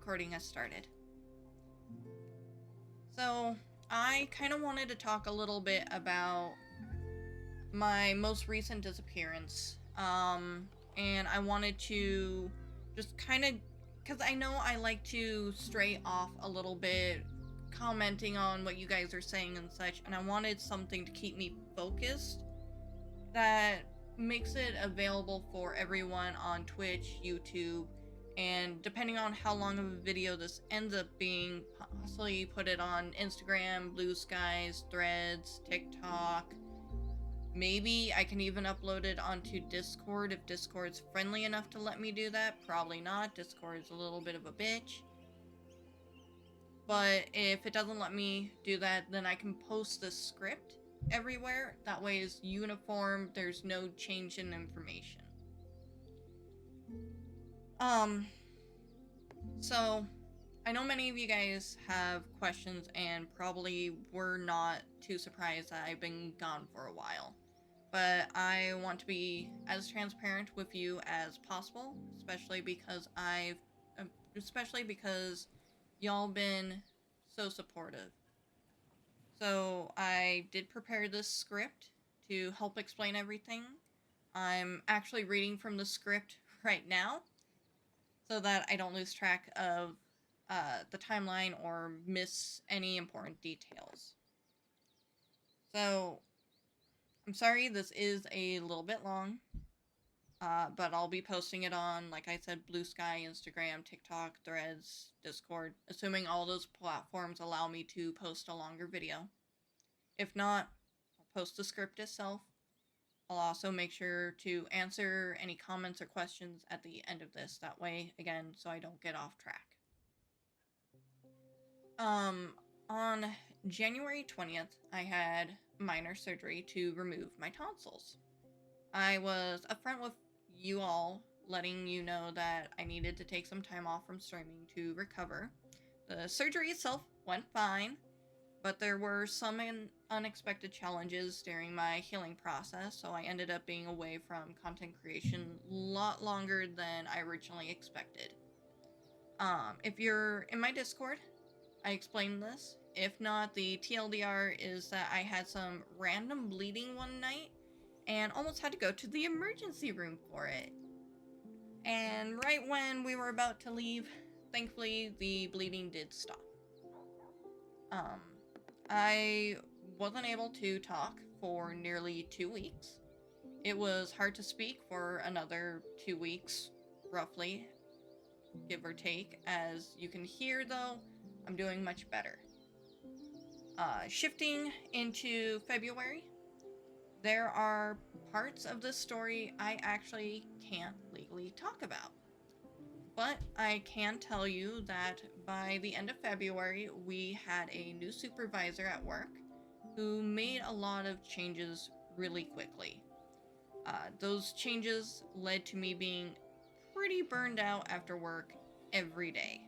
recording has started. So, I kind of wanted to talk a little bit about my most recent disappearance. And I wanted to just kind of, because I know I like to stray off a little bit, commenting on what you guys are saying and such, and I wanted something to keep me focused that makes it available for everyone on Twitch, YouTube, and depending on how long of a video this ends up being, possibly put it on Instagram, Blue Skies, Threads, TikTok. Maybe I can even upload it onto Discord if Discord's friendly enough to let me do that. Probably not. Discord's a little bit of a bitch. But if it doesn't let me do that, then I can post the script everywhere. That way it's uniform. There's no change in information. So I know many of you guys have questions and probably were not too surprised that I've been gone for a while. But I want to be as transparent with you as possible, especially because y'all been so supportive. So I did prepare this script to help explain everything. I'm actually reading from the script right now so that I don't lose track of the timeline or miss any important details. So I'm sorry this is a little bit long, but I'll be posting it on, like I said, Blue Sky, Instagram, TikTok, Threads, Discord, assuming all those platforms allow me to post a longer video. If not, I'll post the script itself. I'll also make sure to answer any comments or questions at the end of this. That way, again, so I don't get off track. On January 20th, I had minor surgery to remove my tonsils. I was upfront with you all, letting you know that I needed to take some time off from streaming to recover. The surgery itself went fine, but there were some unexpected challenges during my healing process, so I ended up being away from content creation a lot longer than I originally expected. If you're in my Discord, I explained this. If not, the TLDR is that I had some random bleeding one night and almost had to go to the emergency room for it. And right when we were about to leave, thankfully the bleeding did stop. I wasn't able to talk for nearly 2 weeks. It was hard to speak for another 2 weeks, roughly, give or take. As you can hear, though, I'm doing much better. Shifting into February, there are parts of this story I actually can't legally talk about. But I can tell you that by the end of February, we had a new supervisor at work who made a lot of changes really quickly. Those changes led to me being pretty burned out after work every day.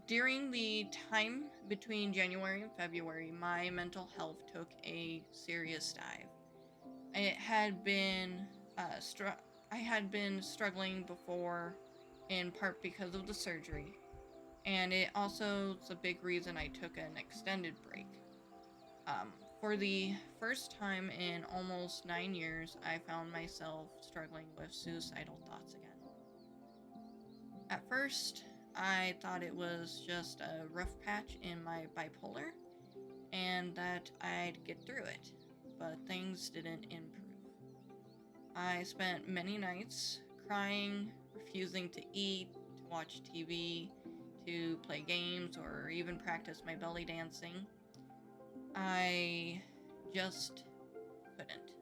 During the time between January and February, my mental health took a serious dive. It had been I had been struggling before, in part because of the surgery, and it also is a big reason I took an extended break. For the first time in almost 9 years, I found myself struggling with suicidal thoughts again. At first, I thought it was just a rough patch in my bipolar, and that I'd get through it, but things didn't improve. I spent many nights crying, refusing to eat, to watch TV, to play games, or even practice my belly dancing. I just couldn't.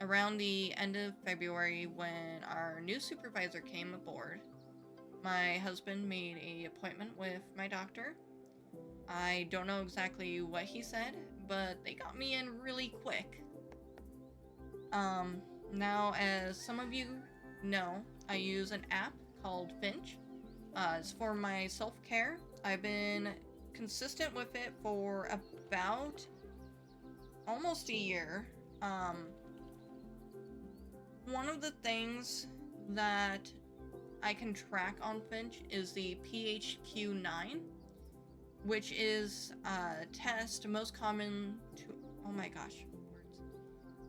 Around the end of February, when our new supervisor came aboard, my husband made an appointment with my doctor. I don't know exactly what he said, but they got me in really quick. Now, as some of you know, I use an app called Finch. It's for my self-care. I've been consistent with it for about almost a year. One of the things that I can track on Finch is the PHQ-9, which is a test most common to, oh my gosh, words,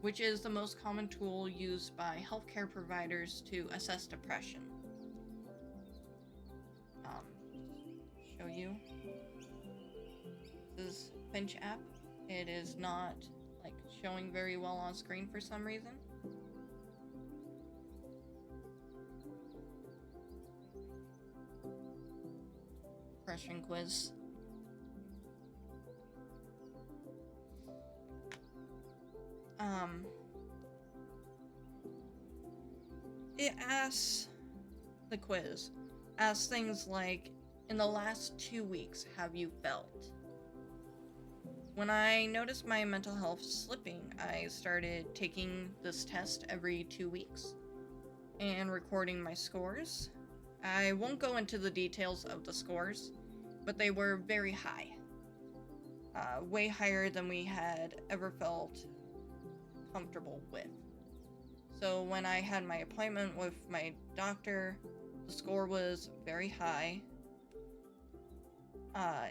which is the most common tool used by healthcare providers to assess depression. Show you. This is Finch app. It is not like showing very well on screen for some reason. Depression quiz. It asks, the quiz asks things like, in the last 2 weeks, have you felt? When I noticed my mental health slipping, I started taking this test every 2 weeks and recording my scores. I won't go into the details of the scores, but they were very high. Way higher than we had ever felt comfortable with. So when I had my appointment with my doctor, the score was very high.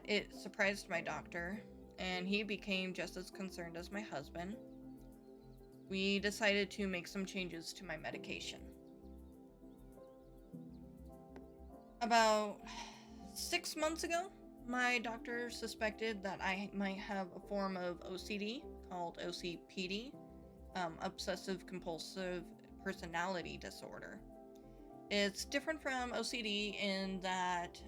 It surprised my doctor, and he became just as concerned as my husband. We decided to make some changes to my medication. About 6 months ago, my doctor suspected that I might have a form of OCD called OCPD, obsessive compulsive personality disorder. It's different from OCD in that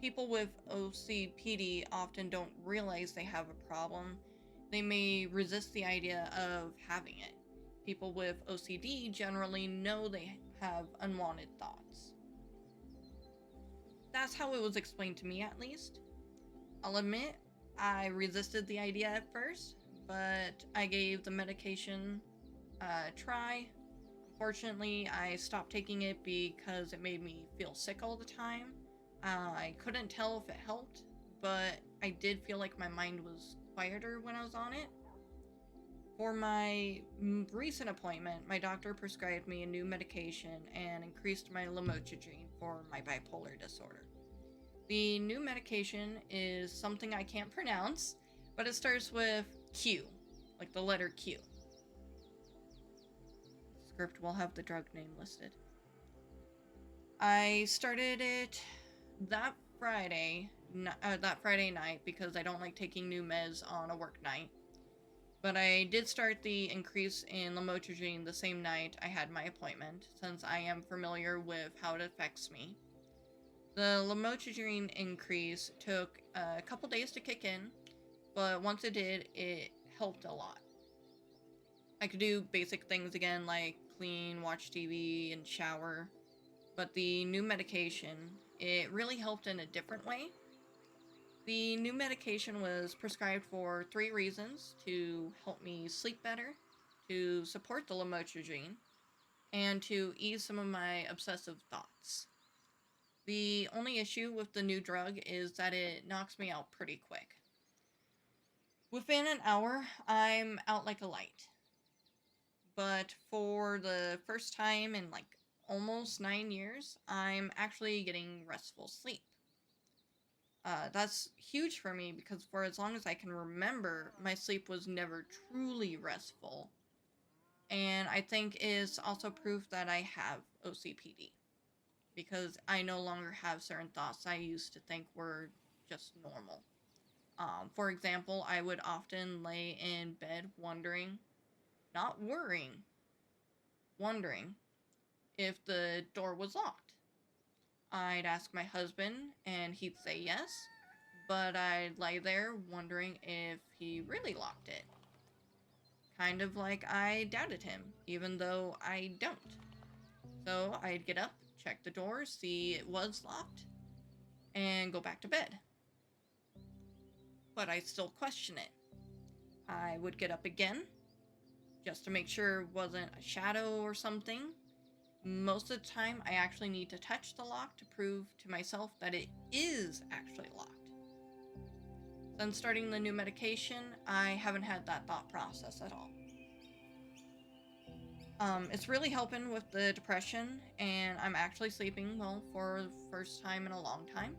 people with OCPD often don't realize they have a problem. They may resist the idea of having it. People with OCD generally know they have unwanted thoughts. That's how it was explained to me, at least. I'll admit, I resisted the idea at first, but I gave the medication a try. Unfortunately, I stopped taking it because it made me feel sick all the time. I couldn't tell if it helped, but I did feel like my mind was quieter when I was on it. For my recent appointment, my doctor prescribed me a new medication and increased my lamotrigine for my bipolar disorder. The new medication is something I can't pronounce, but it starts with Q, like the letter Q. The script will have the drug name listed. I started it that Friday night because I don't like taking new meds on a work night. But I did start the increase in lamotrigine the same night I had my appointment, since I am familiar with how it affects me. The lamotrigine increase took a couple days to kick in, but once it did, it helped a lot. I could do basic things again like clean, watch TV, and shower, but the new medication, it really helped in a different way. The new medication was prescribed for 3 reasons: to help me sleep better, to support the lamotrigine, and to ease some of my obsessive thoughts. The only issue with the new drug is that it knocks me out pretty quick. Within an hour, I'm out like a light. But for the first time in like almost 9 years, I'm actually getting restful sleep. That's huge for me because for as long as I can remember, my sleep was never truly restful. And I think it's also proof that I have OCPD, because I no longer have certain thoughts I used to think were just normal. For example, I would often lay in bed wondering, not worrying, wondering if the door was locked. I'd ask my husband, and he'd say yes, but I'd lie there wondering if he really locked it. Kind of like I doubted him, even though I don't. So I'd get up, check the door, see it was locked, and go back to bed. But I still question it. I would get up again, just to make sure it wasn't a shadow or something. Most of the time, I actually need to touch the lock to prove to myself that it is actually locked. Since starting the new medication, I haven't had that thought process at all. It's really helping with the depression, and I'm actually sleeping well for the first time in a long time.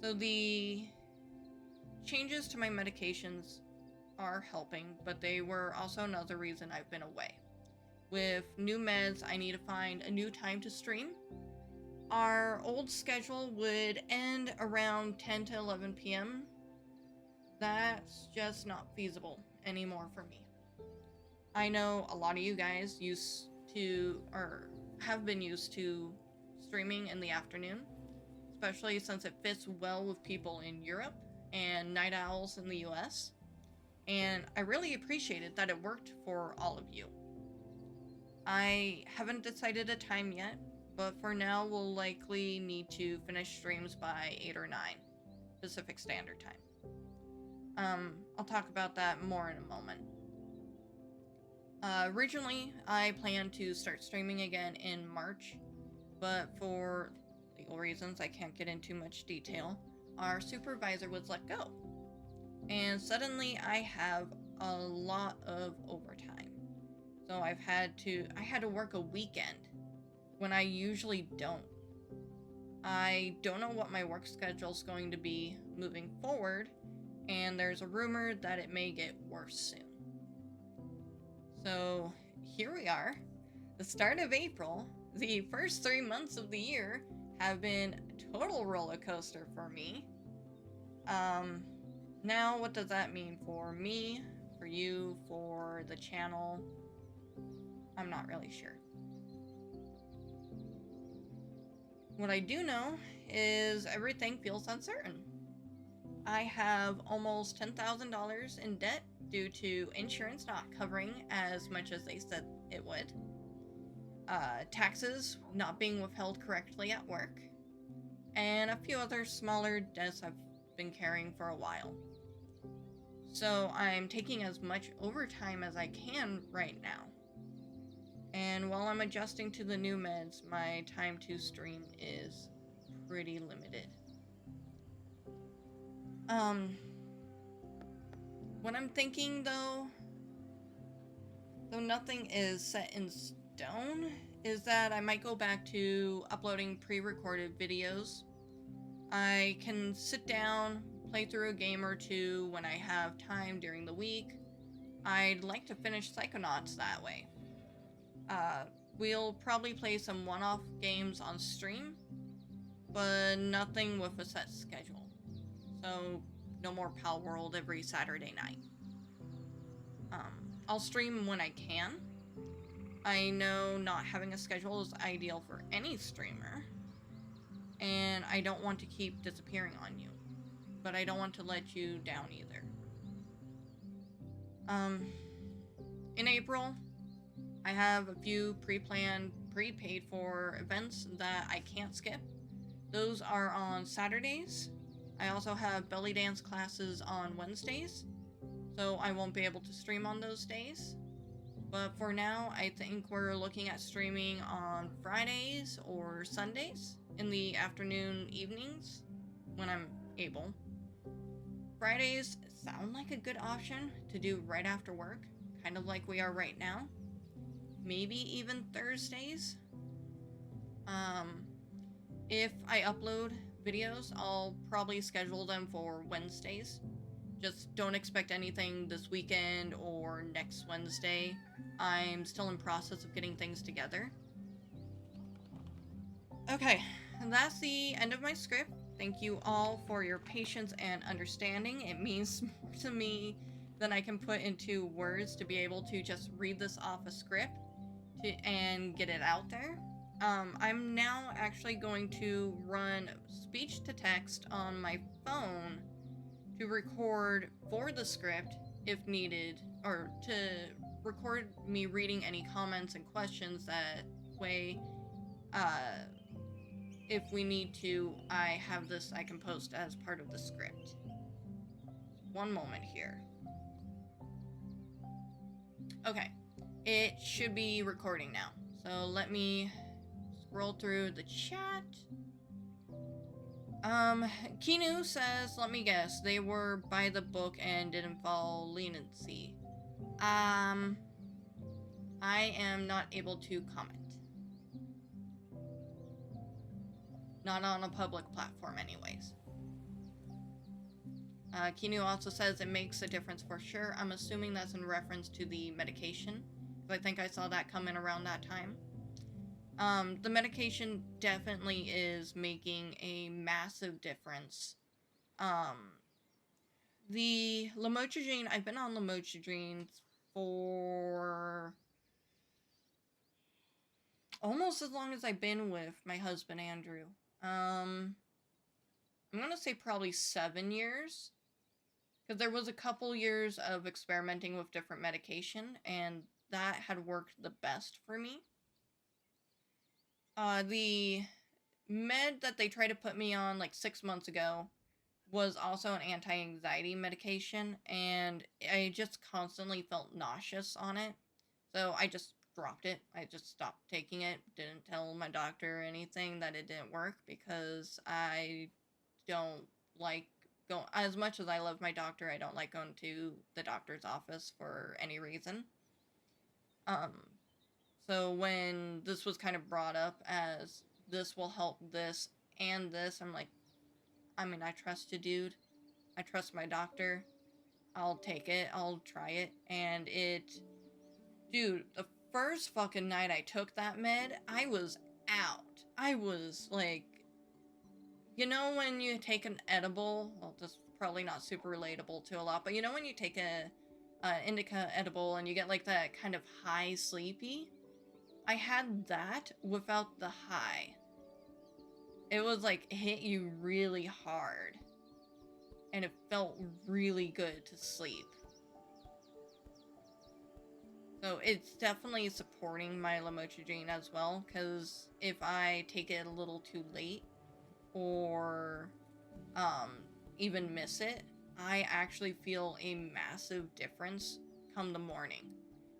So the changes to my medications are helping, but they were also another reason I've been away. With new meds, I need to find a new time to stream. Our old schedule would end around 10 to 11 p.m. That's just not feasible anymore for me. I know a lot of you guys used to, or have been used to, streaming in the afternoon, especially since it fits well with people in Europe and night owls in the US. And I really appreciated that it worked for all of you. I haven't decided a time yet, but for now we'll likely need to finish streams by 8 or 9 Pacific Standard Time. I'll talk about that more in a moment. Originally, I planned to start streaming again in March, but for legal reasons I can't get into much detail, our supervisor was let go. And suddenly I have a lot of overtime. So I had to work a weekend when I usually don't. I don't know what my work schedule's going to be moving forward, and there's a rumor that it may get worse soon. So here we are, the start of April. The first 3 months of the year have been a total roller coaster for me. Now what does that mean for me, for you, for the channel? I'm not really sure. What I do know is everything feels uncertain. I have almost $10,000 in debt due to insurance not covering as much as they said it would. Taxes not being withheld correctly at work. And a few other smaller debts I've been carrying for a while. So I'm taking as much overtime as I can right now. And while I'm adjusting to the new meds, my time to stream is pretty limited. What I'm thinking though nothing is set in stone, is that I might go back to uploading pre-recorded videos. I can sit down, play through a game or two when I have time during the week. I'd like to finish Psychonauts that way. We'll probably play some one-off games on stream, but nothing with a set schedule. So no more Pal World every Saturday night. I'll stream when I can. I know not having a schedule is ideal for any streamer, and I don't want to keep disappearing on you, but I don't want to let you down either. In April, I have a few pre-planned, prepaid for events that I can't skip. Those are on Saturdays. I also have belly dance classes on Wednesdays, so I won't be able to stream on those days. But for now, I think we're looking at streaming on Fridays or Sundays in the afternoon, evenings, when I'm able. Fridays sound like a good option to do right after work, kind of like we are right now. Maybe even Thursdays. If I upload videos, I'll probably schedule them for Wednesdays. Just don't expect anything this weekend or next Wednesday. I'm still in process of getting things together. Okay, that's the end of my script. Thank you all for your patience and understanding. It means more to me than I can put into words to be able to just read this off a script and get it out there. I'm now actually going to run speech to text on my phone to record for the script if needed, or to record me reading any comments and questions. That way, if we need to, I have this I can post as part of the script. One moment here. Okay, it should be recording now. So let me scroll through the chat. Kinu says, let me guess, they were by the book and didn't follow leniency. I am not able to comment. Not on a public platform, anyways. Kinu also says it makes a difference for sure. I'm assuming that's in reference to the medication, because I think I saw that come in around that time. The medication definitely is making a massive difference. The lamotrigine, I've been on lamotrigine for almost as long as I've been with my husband, Andrew. I'm gonna say probably 7 years. Because there was a couple years of experimenting with different medication, and that had worked the best for me. The med that they tried to put me on like 6 months ago was also an anti-anxiety medication, and I just constantly felt nauseous on it. So I just dropped it. I just stopped taking it. Didn't tell my doctor or anything that it didn't work, because I don't like going, as much as I love my doctor, I don't like going to the doctor's office for any reason. So when this was kind of brought up as this will help this and this, I'm like, I mean, I trust you, dude. I trust my doctor. I'll take it. I'll try it. And dude, the first fucking night I took that med, I was out. I was like, you know when you take an edible, well, this is probably not super relatable to a lot, but you know when you take a indica edible and you get like that kind of high sleepy? I had that without the high. It was like hit you really hard, and it felt really good to sleep. So it's definitely supporting my lamotrigine as well, because if I take it a little too late, or even miss it, I actually feel a massive difference come the morning.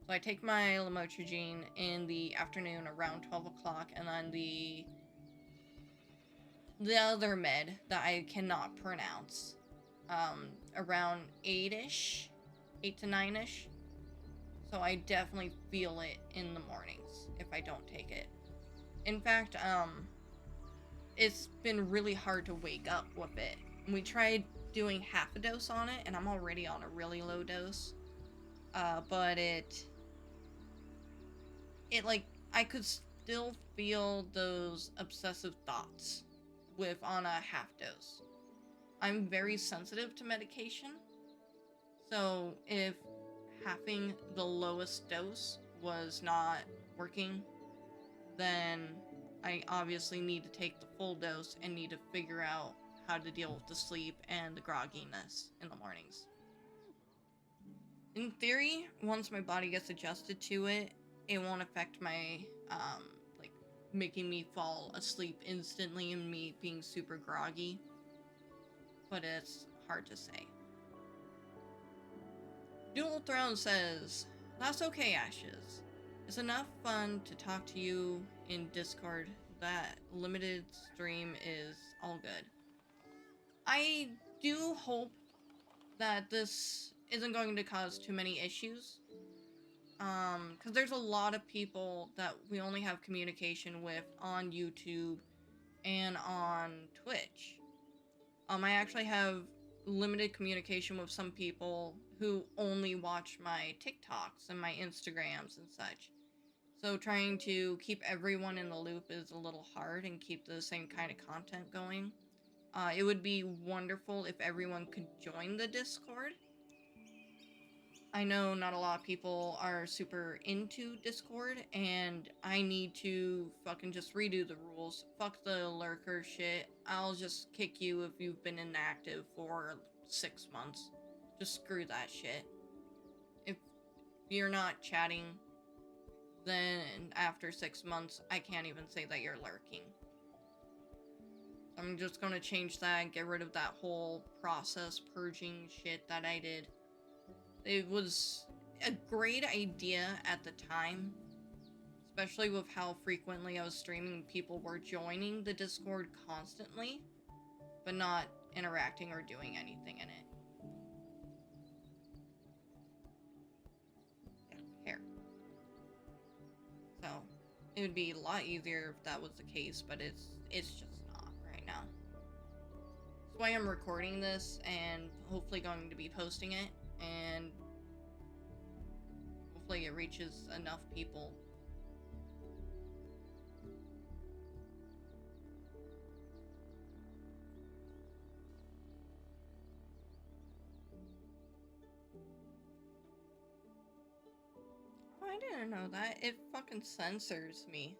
So I take my lamotrigine in the afternoon around 12 o'clock, and then the other med that I cannot pronounce, around 8-ish, 8 to 9-ish. So I definitely feel it in the mornings if I don't take it. In fact, it's been really hard to wake up with it. We tried doing half a dose on it, and I'm already on a really low dose. But it like, I could still feel those obsessive thoughts on a half dose. I'm very sensitive to medication, so if halving the lowest dose was not working, then I obviously need to take the full dose and need to figure out how to deal with the sleep and the grogginess in the mornings. In theory, once my body gets adjusted to it, it won't affect my, like, making me fall asleep instantly and me being super groggy. But it's hard to say. Dual Throne says, "That's okay, Ashes. It's enough fun to talk to you in Discord. That limited stream is all good." I do hope that this isn't going to cause too many issues. Because there's a lot of people that we only have communication with on YouTube and on Twitch. I actually have limited communication with some people who only watch my TikToks and my Instagrams and such. So trying to keep everyone in the loop is a little hard and keep the same kind of content going. It would be wonderful if everyone could join the Discord. I know not a lot of people are super into Discord, and I need to fucking just redo the rules. Fuck the lurker shit. I'll just kick you if you've been inactive for 6 months. Just screw that shit. If you're not chatting, then after 6 months, I can't even say that you're lurking. I'm just gonna change that and get rid of that whole process purging shit that I did. It was a great idea at the time, especially with how frequently I was streaming. People were joining the Discord constantly, but not interacting or doing anything in it. Yeah, here. It would be a lot easier if that was the case, but it's just not right now. That's why I'm recording this and hopefully going to be posting it, and hopefully it reaches enough people. Oh, I didn't know that. It fucking censors me.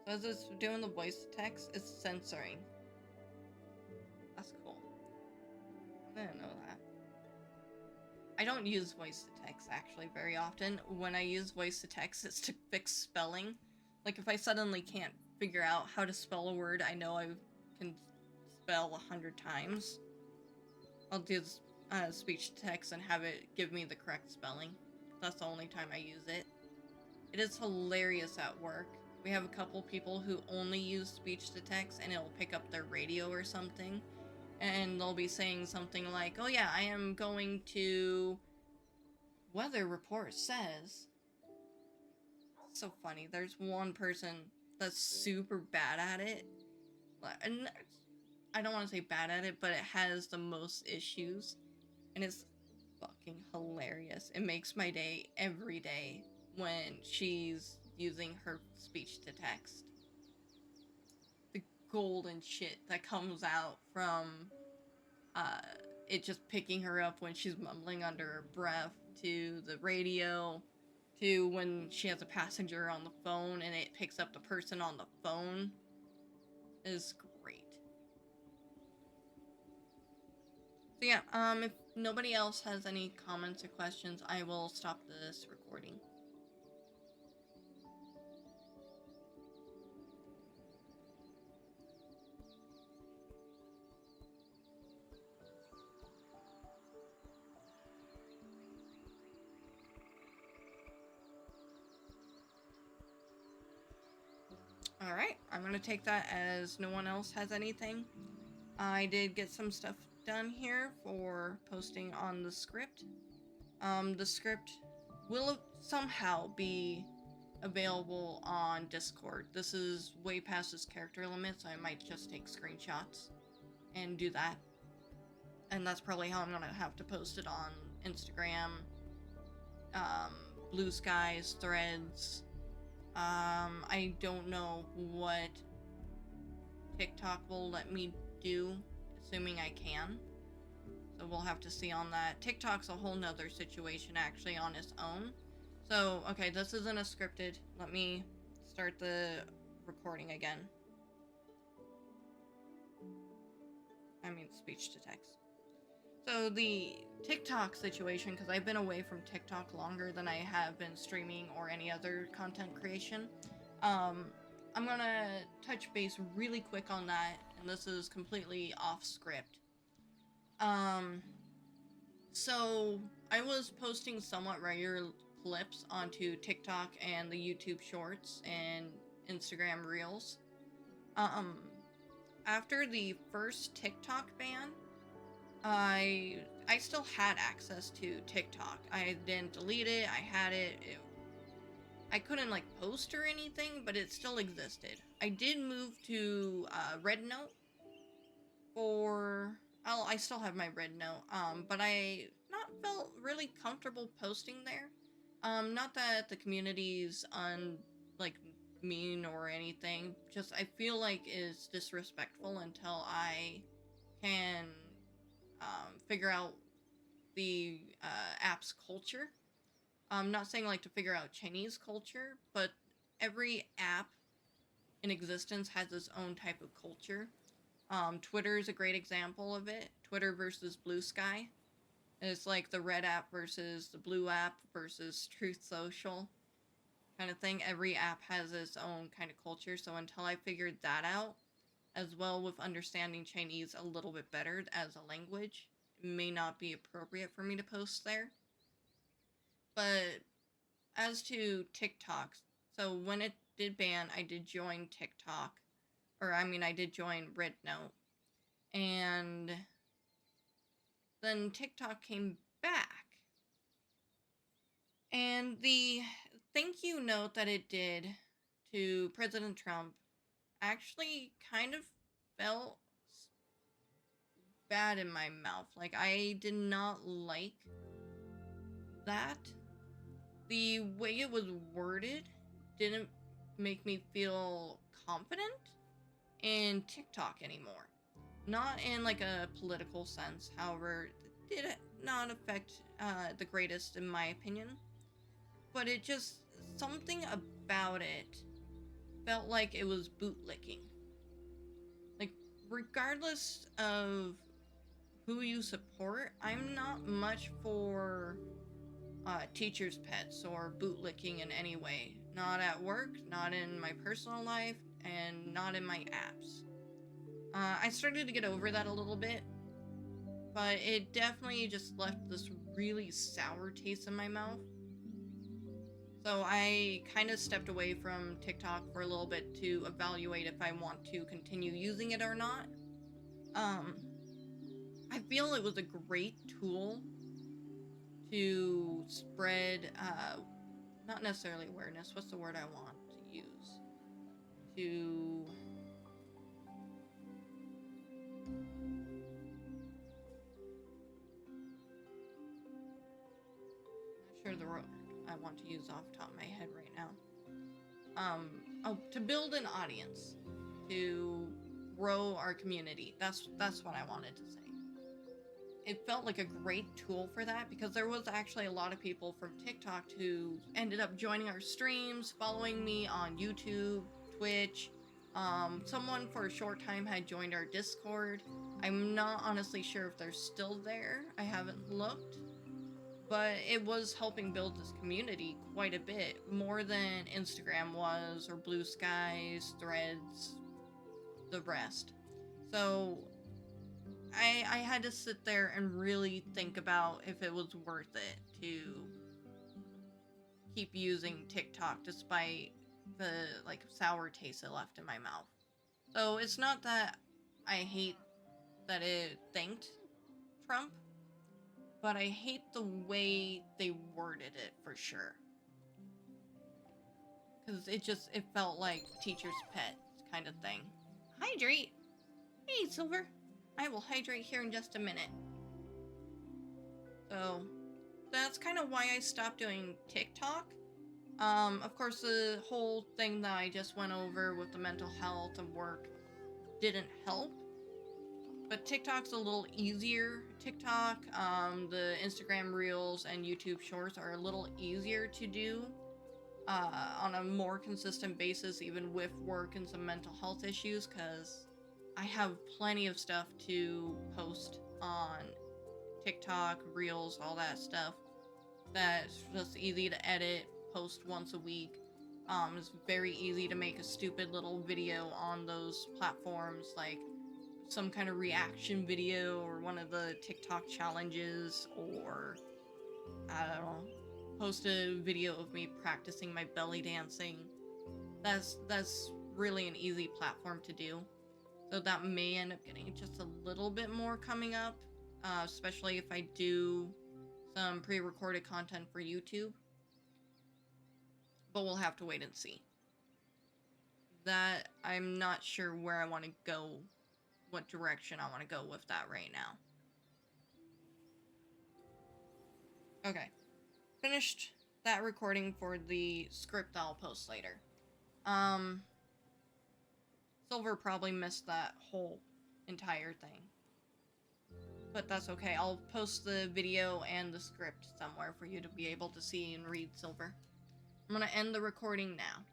So as it's doing the voice to text, it's censoring. That's cool. I didn't know that. I don't use voice to text actually very often. When I use voice to text, it's to fix spelling. Like if I suddenly can't figure out how to spell a word I know I can spell 100 times, I'll do speech to text and have it give me the correct spelling. That's the only time I use it. It is hilarious at work. We have a couple people who only use speech to text, and it'll pick up their radio or something, and they'll be saying something like, oh yeah, I am going to... weather report says... It's so funny. There's one person that's super bad at it. And I don't want to say bad at it, but it has the most issues. And it's fucking hilarious. It makes my day every day when she's using her speech to text. The golden shit that comes out from it just picking her up when she's mumbling under her breath, to the radio, to when she has a passenger on the phone and it picks up the person on the phone, is great. So yeah, if nobody else has any comments or questions, I will stop this recording. Alright, I'm gonna take that as no one else has anything. I did get some stuff done here for posting on the script. The script will somehow be available on Discord. This is way past its character limit, so I might just take screenshots and do that. And that's probably how I'm gonna have to post it on Instagram, Blue Skies, Threads. I don't know what TikTok will let me do, assuming I can. So we'll have to see on that. TikTok's a whole nother situation actually on its own. So, okay, this isn't a scripted. Let me start the recording again. I mean, speech to text. So the TikTok situation, because I've been away from TikTok longer than I have been streaming or any other content creation, I'm gonna touch base really quick on that, and this is completely off script. So I was posting somewhat regular clips onto TikTok and the YouTube Shorts and Instagram Reels. After the first TikTok ban, I still had access to TikTok. I didn't delete it. I had it. I couldn't like post or anything, but it still existed. I did move to Red Note for... I still have my Red Note, but I not felt really comfortable posting there. Not that the community's mean or anything. Just I feel like it's disrespectful until I can figure out the app's culture. I'm not saying like to figure out Chinese culture, but every app in existence has its own type of culture. Twitter is a great example of it. Twitter versus Blue Sky. It's like the red app versus the blue app versus Truth Social kind of thing. Every app has its own kind of culture, so until I figured that out, as well with understanding Chinese a little bit better as a language, it may not be appropriate for me to post there. But as to TikTok, so when it did ban, I did join TikTok. I did join Red Note. And then TikTok came back. And the thank you note that it did to President Trump actually kind of felt bad in my mouth. Like, I did not like that. The way it was worded didn't make me feel confident in TikTok anymore. Not in like a political sense, however, it did not affect the greatest in my opinion. But it just, something about it felt like it was bootlicking. Like, regardless of who you support, I'm not much for teachers' pets or bootlicking in any way. Not at work, not in my personal life, and not in my apps. I started to get over that a little bit, but it definitely just left this really sour taste in my mouth. So I kind of stepped away from TikTok for a little bit to evaluate if I want to continue using it or not. I feel it was a great tool to spread, not necessarily awareness, what's the word I want to use? To... not sure the word I want to use off the top of my head right now. To build an audience, to grow our community. That's what I wanted to say. It felt like a great tool for that because there was actually a lot of people from TikTok who ended up joining our streams, following me on YouTube, Twitch. Someone for a short time had joined our Discord. I'm not honestly sure if they're still there. I haven't looked. But it was helping build this community quite a bit, more than Instagram was, or Blue Skies, Threads, the rest. So I had to sit there and really think about if it was worth it to keep using TikTok despite the like sour taste it left in my mouth. So it's not that I hate that it thanked Trump, but I hate the way they worded it for sure. Because it felt like teacher's pet kind of thing. Hydrate! Hey, Silver! I will hydrate here in just a minute. So, that's kind of why I stopped doing TikTok. Of course, the whole thing that I just went over with the mental health and work didn't help. But TikTok's a little easier. TikTok, the Instagram Reels, and YouTube Shorts are a little easier to do on a more consistent basis, even with work and some mental health issues, because I have plenty of stuff to post on TikTok, Reels, all that stuff. That's just easy to edit, post once a week. It's very easy to make a stupid little video on those platforms, like some kind of reaction video or one of the TikTok challenges, or I don't know, post a video of me practicing my belly dancing. That's really an easy platform to do. So that may end up getting just a little bit more coming up, especially if I do some pre-recorded content for YouTube. But we'll have to wait and see. That, I'm not sure where I want to go, what direction I want to go with that right now. Okay. Finished that recording for the script I'll post later. Silver probably missed that whole entire thing. But that's okay. I'll post the video and the script somewhere for you to be able to see and read, Silver. I'm gonna end the recording now.